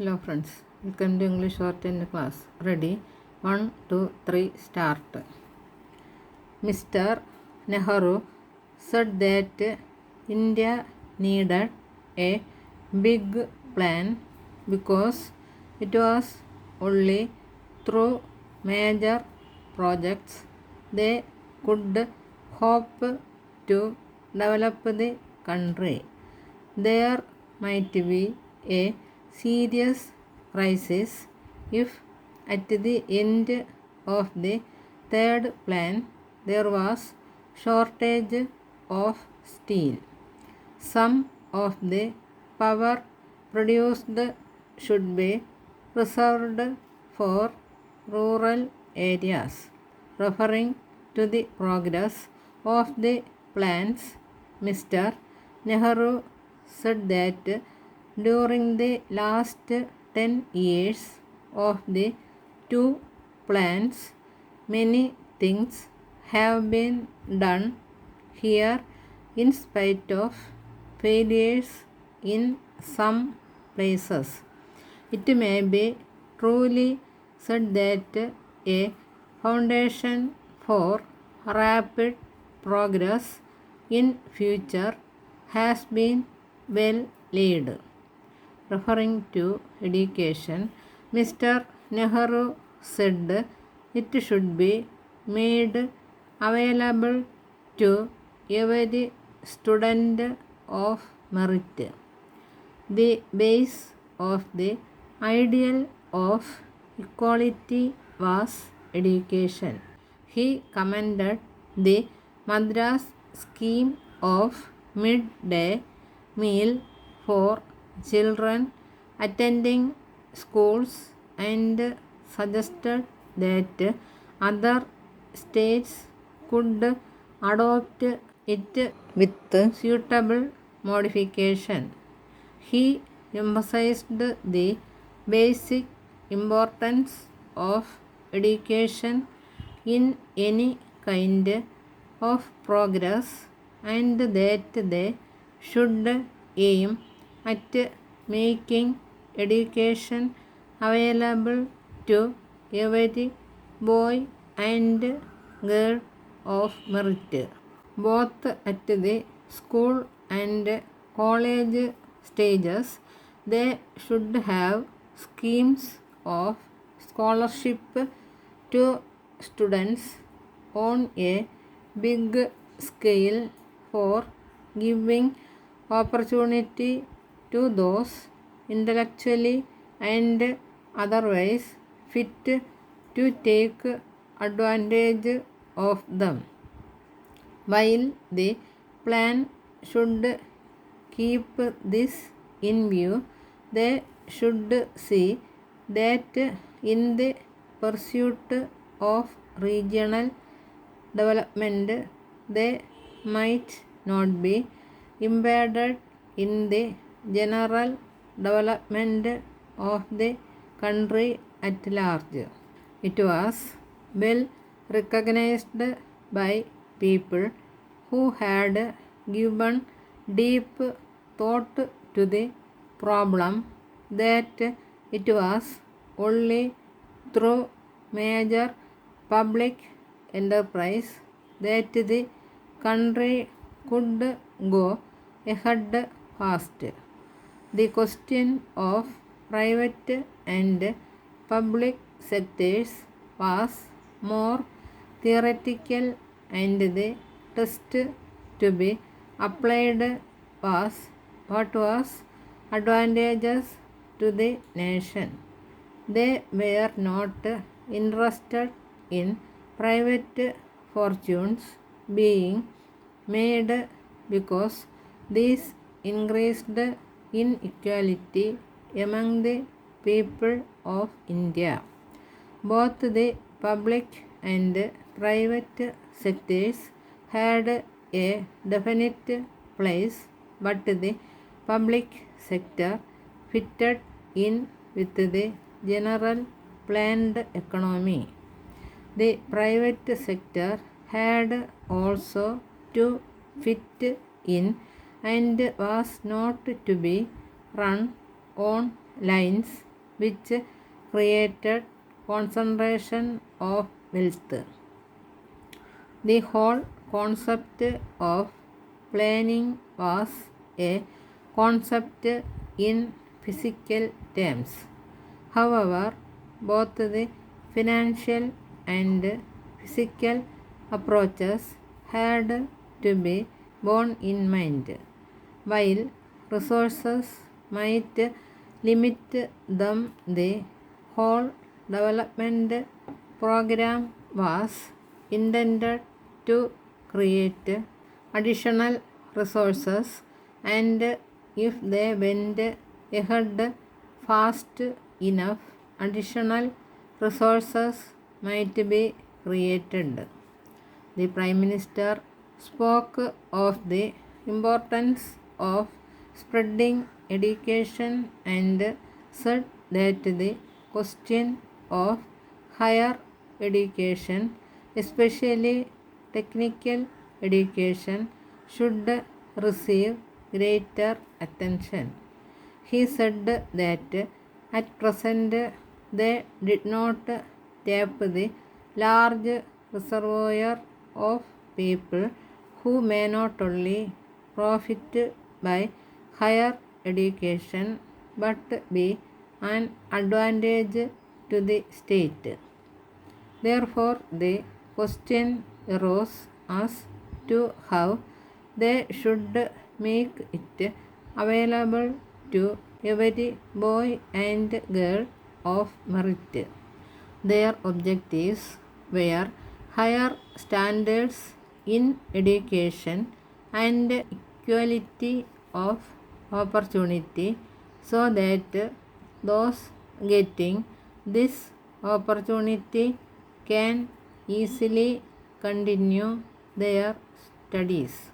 Hello friends, welcome to English Shorthand class. Ready? 1, 2, 3, start. Mr. Nehru said that India needed a big plan because it was only through major projects they could hope to develop the country. There might be a serious crisis if at the end of the third plan there was shortage of steel. Some of the power produced should be reserved for rural areas. Referring to the progress of the plans, Mr. Nehru said that during the last 10 years of the two plans, many things have been done here in spite of failures in some places. It may be truly said that a foundation for rapid progress in future has been well laid. Referring to education, Mr. Nehru said it should be made available to every student of merit. The base of the ideal of equality was education. He commended the Madras scheme of midday meal for children attending schools and suggested that other states could adopt it with suitable modification. He emphasized the basic importance of education in any kind of progress and that they should aim at making education available to every boy and girl of merit, both at the school and college stages. They should have schemes of scholarship to students on a big scale for giving opportunity to those intellectually and otherwise fit to take advantage of them. While the plan should keep this in view, they should see that in the pursuit of regional development they might not be impeded in the general development of the country at large. It was well recognized by people who had given deep thought to the problem that it was only through major public enterprise that the country could go ahead fast. The question of private and public sectors was more theoretical and the test to be applied was what was advantageous to the nation. They were not interested in private fortunes being made because this increased inequality among the people of India. Both the public and private sectors had a definite place, but the public sector fitted in with the general planned economy. The private sector had also to fit in and was not to be run on lines which created concentration of wealth. The whole concept of planning was a concept in physical terms. However, both the financial and physical approaches had to be borne in mind. While resources might limit them, the whole development program was intended to create additional resources, and if they went ahead fast enough, additional resources might be created. The Prime Minister spoke of the importance of spreading education and said that the question of higher education, especially technical education, should receive greater attention. He said that at present they did not tap the large reservoir of people who may not only profit by higher education but be an advantage to the state. Therefore, the question arose as to how they should make it available to every boy and girl of merit. Their objectives were higher standards in education and equality of opportunity, so that those getting this opportunity can easily continue their studies.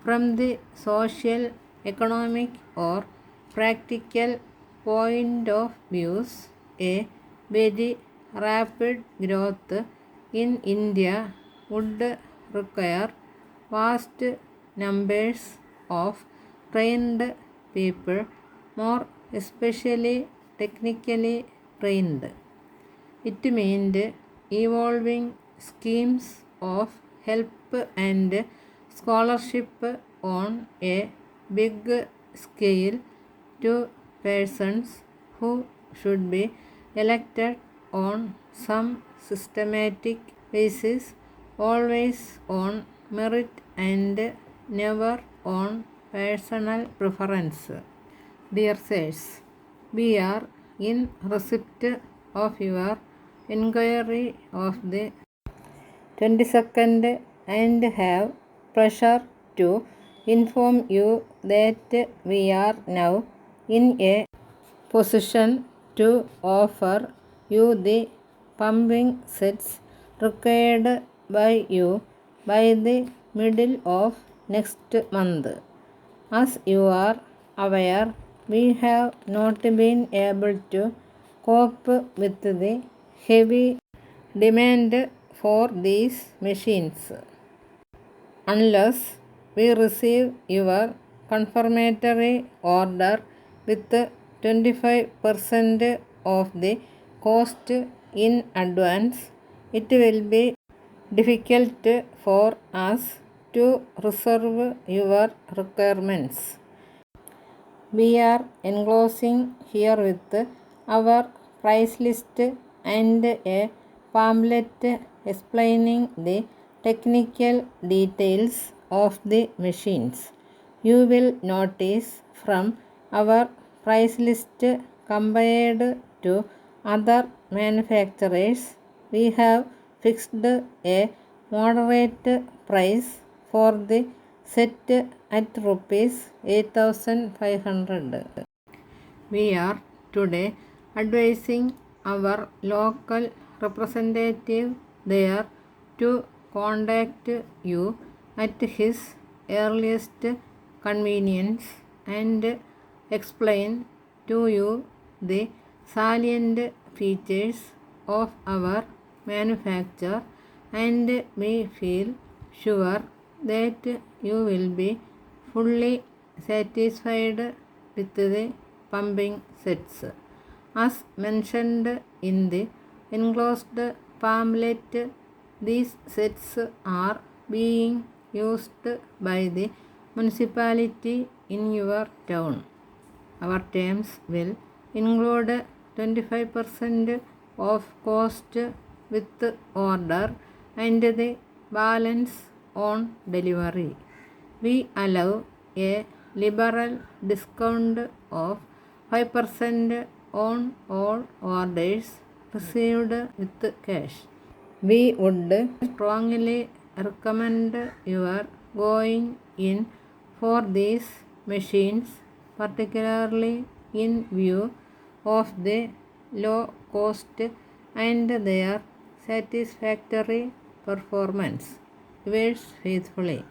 From the social, economic, or practical point of view, a very rapid growth in India would require vast numbers of trained people, more especially technically trained. It meant evolving schemes of help and scholarship on a big scale to persons who should be elected on some systematic basis, always on merit and never on personal preference. Dear sirs, we are in receipt of your inquiry of the 22nd and have pleasure to inform you that we are now in a position to offer you the pumping sets required by you by the middle of next month. As you are aware, we have not been able to cope with the heavy demand for these machines unless we receive your confirmatory order with 25% of the cost in advance. It will be difficult for us to reserve your requirements. We are enclosing here with our price list and a pamphlet explaining the technical details of the machines. You will notice from our price list compared to other manufacturers, we have fixed a moderate price for the set at rupees 8,500. We are today advising our local representative there to contact you at his earliest convenience and explain to you the salient features of our manufacture, and we feel sure that you will be fully satisfied with the pumping sets. As mentioned in the enclosed pamphlet, these sets are being used by the municipality in your town. Our terms will include 25% of cost with order and the balance on delivery. We allow a liberal discount of 5% on all orders received with cash. We would strongly recommend your going in for these machines, particularly in view of the low cost and their satisfactory performance. Yours faithfully.